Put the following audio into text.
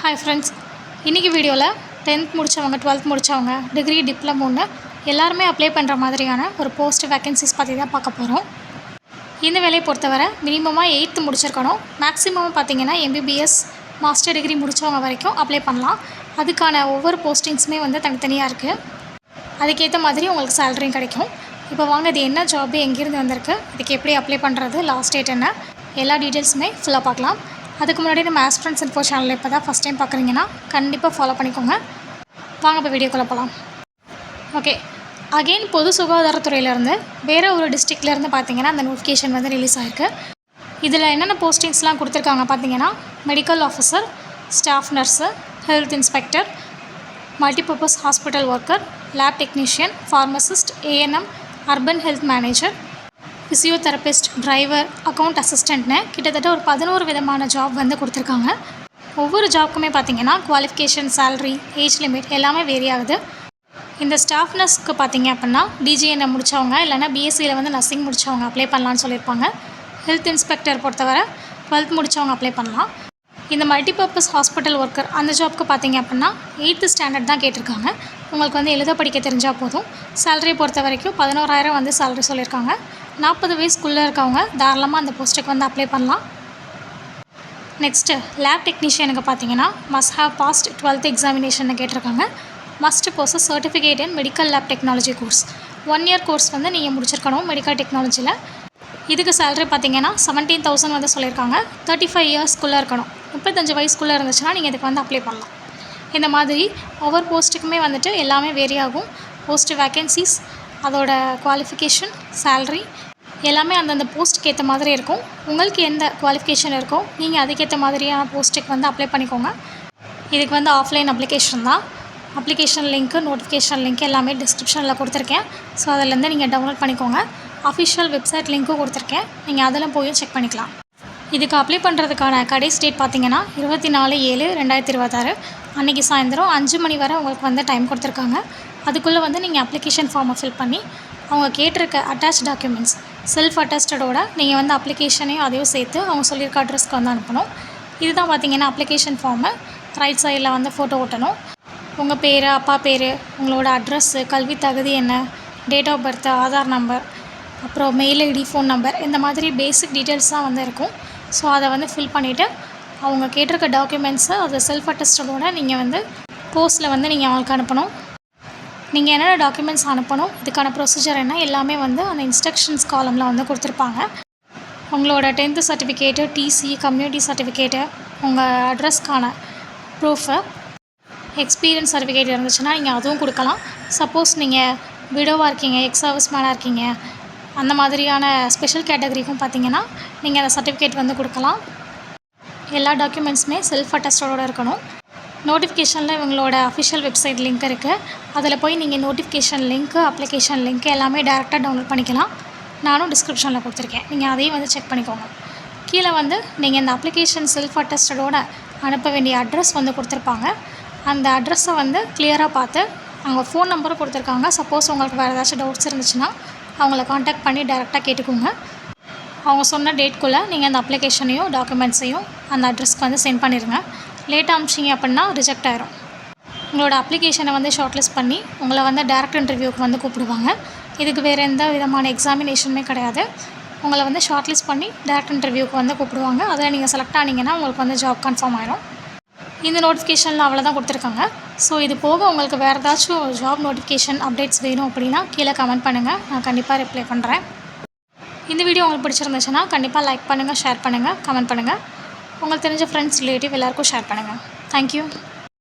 Hi friends, இன்றைக்கி வீடியோவில் 10th முடித்தவங்க 12th முடித்தவங்க டிகிரி டிப்ளமோன்னு எல்லாருமே அப்ளை பண்ணுற மாதிரியான ஒரு போஸ்ட் வேக்கன்சிஸ் பற்றி தான் பார்க்க போகிறோம். இந்த வேலையை பொறுத்தவரை மினிமமாக 8th முடிச்சிருக்கணும். மேக்ஸிமம் பார்த்திங்கன்னா MBBS மாஸ்டர் டிகிரி முடித்தவங்க வரைக்கும் அப்ளை பண்ணலாம். அதுக்கான ஒவ்வொரு போஸ்டிங்ஸுமே தனித்தனியாக இருக்குது. அதுக்கேற்ற மாதிரி உங்களுக்கு சேலரியும் கிடைக்கும். இப்போ வாங்க, இது என்ன ஜாப்பு, எங்கேருந்து வந்திருக்கு, இதுக்கு எப்படி அப்ளை பண்ணுறது, லாஸ்ட் டேட் என்ன, எல்லா டீட்டெயில்ஸுமே ஃபுல்லாக பார்க்கலாம். அதுக்கு முன்னாடி நம்ம ஆஸ்பிரண்ட்ஸ் இன்ஃபோ சேனலில் இப்போ தான் ஃபஸ்ட் டைம் பார்க்குறீங்கன்னா கண்டிப்பாக ஃபாலோ பண்ணிக்கோங்க. வாங்க இப்போ வீடியோக்குள்ளே போகலாம். ஓகே, அகெயின் பொது சுகாதாரத்துறையிலேருந்து வேறு ஒரு டிஸ்ட்ரிக்ட்லேருந்து பார்த்திங்கன்னா அந்த நோட்டிஃபிகேஷன் ரிலீஸ் ஆகிருக்கு. இதில் என்னென்ன போஸ்டிங்ஸ்லாம் கொடுத்துருக்காங்க பார்த்திங்கன்னா, medical officer, staff nurse, health inspector, multipurpose hospital worker, lab technician, pharmacist, ANM, urban health manager, physiotherapist, driver, account அசிஸ்டண்ட்னு கிட்டத்தட்ட ஒரு 11 விதமான ஜாப் கொடுத்துருக்காங்க. ஒவ்வொரு ஜாப்க்குமே பார்த்திங்கன்னா குவாலிஃபிகேஷன், சேலரி, ஏஜ் லிமிட் எல்லாமே வேரி ஆகுது. இந்த ஸ்டாஃப் நர்ஸ்க்கு பார்த்திங்க அப்படின்னா DGNM முடித்தவங்க இல்லைனா BSCயில் நர்சிங் முடித்தவங்க அப்ளை பண்ணலான்னு சொல்லியிருப்பாங்க. ஹெல்த் இன்ஸ்பெக்டர் பொறுத்தவரை 12th முடித்தவங்க அப்ளை பண்ணலாம். இந்த மல்டிபர்பஸ் ஹாஸ்பிட்டல் ஒர்க்கர் அந்த ஜாப்க்கு பார்த்திங்க அப்படின்னா 8th ஸ்டாண்டர்ட் தான் கேட்டிருக்காங்க. உங்களுக்கு எழுத படிக்க தெரிஞ்சால் போதும். சேலரி பொறுத்த வரைக்கும் 11,000 சேலரி சொல்லியிருக்காங்க. 40 வயசுக்குள்ளே இருக்கவங்க தாராளமாக அந்த போஸ்ட்டுக்கு அப்ளை பண்ணலாம். நெக்ஸ்ட்டு லேப் டெக்னீஷியனுக்கு பார்த்தீங்கன்னா must have passed 12th examination கேட்டிருக்காங்க. Must possess certificate in medical lab technology course. 1 year course நீங்கள் முடிச்சிருக்கணும் மெடிக்கல் டெக்னாலஜியில். இதுக்கு சேலரி பார்த்தீங்கன்னா 17,000 சொல்லியிருக்காங்க. 35 இயர்ஸ்க்குள்ளே இருக்கணும். 35 வயசுக்குள்ளே இருந்துச்சுன்னா நீங்கள் இதுக்கு அப்ளை பண்ணலாம். இந்த மாதிரி ஒவ்வொரு போஸ்ட்டுக்குமே எல்லாமே வேரி ஆகும். போஸ்ட் வேக்கன்சிஸ், அதோட குவாலிஃபிகேஷன், சேலரி எல்லாமே அந்தந்த போஸ்ட்டுக்கு ஏற்ற மாதிரி இருக்கும். உங்களுக்கு எந்த குவாலிஃபிகேஷன் இருக்கோ நீங்கள் அதுக்கேற்ற மாதிரியான போஸ்ட்டுக்கு அப்ளை பண்ணிக்கோங்க. இதுக்கு ஆஃப்லைன் அப்ளிகேஷன் தான். அப்ளிகேஷன் லிங்க்கு, நோட்டிஃபிகேஷன் லிங்க் எல்லாமே டிஸ்கிரிப்ஷனில் கொடுத்துருக்கேன். ஸோ அதிலேருந்து நீங்கள் டவுன்லோட் பண்ணிக்கோங்க. அஃபிஷியல் வெப்சைட் லிங்க்கும் கொடுத்துருக்கேன். நீங்கள் அதில் போய் செக் பண்ணிக்கலாம். இதுக்கு அப்ளை பண்ணுறதுக்கான கடைசி டேட் பார்த்திங்கன்னா 24/7/2026 அன்றைக்கி சாயந்தரம் 5 மணி வரை உங்களுக்கு டைம் கொடுத்துருக்காங்க. அதுக்குள்ளே நீங்கள் அப்ளிகேஷன் ஃபார்மை ஃபில் பண்ணி அவங்க கேட்டிருக்க அட்டாச் டாக்குமெண்ட்ஸ் செல்ஃப் அட்டஸ்டடோட நீங்கள் அப்ளிகேஷனையும் அதையும் சேர்த்து அவங்க சொல்லியிருக்க அட்ரஸ்க்கு அனுப்பணும். இதுதான் பார்த்திங்கன்னா அப்ளிகேஷன் ஃபார்மு. ரைட் சைடில் ஃபோட்டோ ஓட்டணும். உங்கள் பேர், அப்பா பேர், உங்களோட அட்ரஸ்ஸு, கல்வி தகுதி என்ன, date of birth, Aadhaar number, அப்புறம் மெயில் ஐடி, ஃபோன் நம்பர், இந்த மாதிரி பேசிக் டீட்டெயில்ஸ் தான் இருக்கும். ஸோ அதை ஃபில் பண்ணிவிட்டு அவங்க கேட்டிருக்க டாக்குமெண்ட்ஸை அதை செல்ஃப் அட்டஸ்டடோட நீங்கள் போஸ்ட்டில் நீங்கள் அவங்களுக்கு அனுப்பணும். நீங்கள் என்னென்ன டாக்குமெண்ட்ஸ் அனுப்பணும், இதுக்கான ப்ரொசீஜர் என்ன எல்லாமே அந்த இன்ஸ்ட்ரக்ஷன்ஸ் காலமில் கொடுத்துருப்பாங்க. உங்களோட 10th certificate, TC, community certificate, உங்கள் அட்ரஸ்க்கான ப்ரூஃபு, எக்ஸ்பீரியன்ஸ் சர்டிஃபிகேட் இருந்துச்சுன்னா நீங்கள் அதுவும் கொடுக்கலாம். சப்போஸ் நீங்கள் விடோவாக இருக்கீங்க, எக்ஸ் சர்வீஸ் மேனாக இருக்கீங்க, அந்த மாதிரியான ஸ்பெஷல் கேட்டகரிக்கும் பார்த்திங்கன்னா நீங்கள் அந்த சர்டிஃபிகேட் கொடுக்கலாம். எல்லா டாக்குமெண்ட்ஸுமே செல்ஃப் அட்டஸ்டடோடு இருக்கணும். நோட்டிஃபிகேஷனில் இவங்களோட அஃபிஷியல் வெப்சைட் லிங்க் இருக்குது. அதில் போய் நீங்கள் நோட்டிஃபிகேஷன் லிங்க்கு, அப்ளிகேஷன் லிங்க்கு எல்லாமே டேரெக்டாக டவுன்லோட் பண்ணிக்கலாம். நானும் டிஸ்கிரிப்ஷனில் கொடுத்துருக்கேன். நீங்கள் அதையும் செக் பண்ணிக்கோங்க. கீழே நீங்கள் இந்த அப்ளிகேஷன் செல்ஃப் அட்டஸ்டடோட அனுப்ப வேண்டிய அட்ரஸ் கொடுத்துருப்பாங்க. அந்த அட்ரஸை கிளியராக பார்த்து அவங்க ஃபோன் நம்பரும் கொடுத்துருக்காங்க. சப்போஸ் உங்களுக்கு வேறு ஏதாச்சும் டவுட்ஸ் இருந்துச்சுன்னா அவங்கள காண்டாக்ட் பண்ணி டேரெக்டாக கேட்டுக்கோங்க. அவங்க சொன்ன டேட்குள்ளே நீங்கள் அந்த அப்ளிகேஷனையும் டாக்குமெண்ட்ஸையும் அந்த அட்ரஸ்க்கு சென்ட் பண்ணிடுங்க. லேட்டாக அனுப்பிச்சிங்க அப்படின்னா ரிஜெக்ட் ஆயிரும். உங்களோட அப்ளிகேஷனை ஷார்ட்லிஸ்ட் பண்ணி உங்களை டேரக்ட் இன்டர்வியூக்கு கூப்பிடுவாங்க. இதுக்கு வேறு எந்த விதமான எக்ஸாமினேஷனுமே கிடையாது. உங்களை ஷார்ட்லிஸ்ட் பண்ணி டேரக்ட் இன்டர்வியூக்கு கூப்பிடுவாங்க. அதில் நீங்கள் செலக்ட் ஆனீங்கன்னா உங்களுக்கு ஜாப் கன்ஃபார்ம் ஆயிரும். இந்த நோட்டிஃபிகேஷனில் அவ்வளோதான் கொடுத்துருக்காங்க. ஸோ இது போக உங்களுக்கு வேறு ஏதாச்சும் ஜாப் நோட்டிஃபிகேஷன் அப்டேட்ஸ் வேணும் அப்படின்னா கீழே கமெண்ட் பண்ணுங்கள். நான் கண்டிப்பாக ரிப்ளை பண்ணுறேன். இந்த வீடியோ உங்களுக்கு பிடிச்சிருந்துச்சுன்னா கண்டிப்பாக லைக் பண்ணுங்கள், ஷேர் பண்ணுங்கள், கமெண்ட் பண்ணுங்கள். உங்களுக்கு தெரிஞ்ச ஃப்ரெண்ட்ஸ், ரிலேட்டிவ் எல்லாேருக்கும் ஷேர் பண்ணுங்கள். தேங்க்யூ.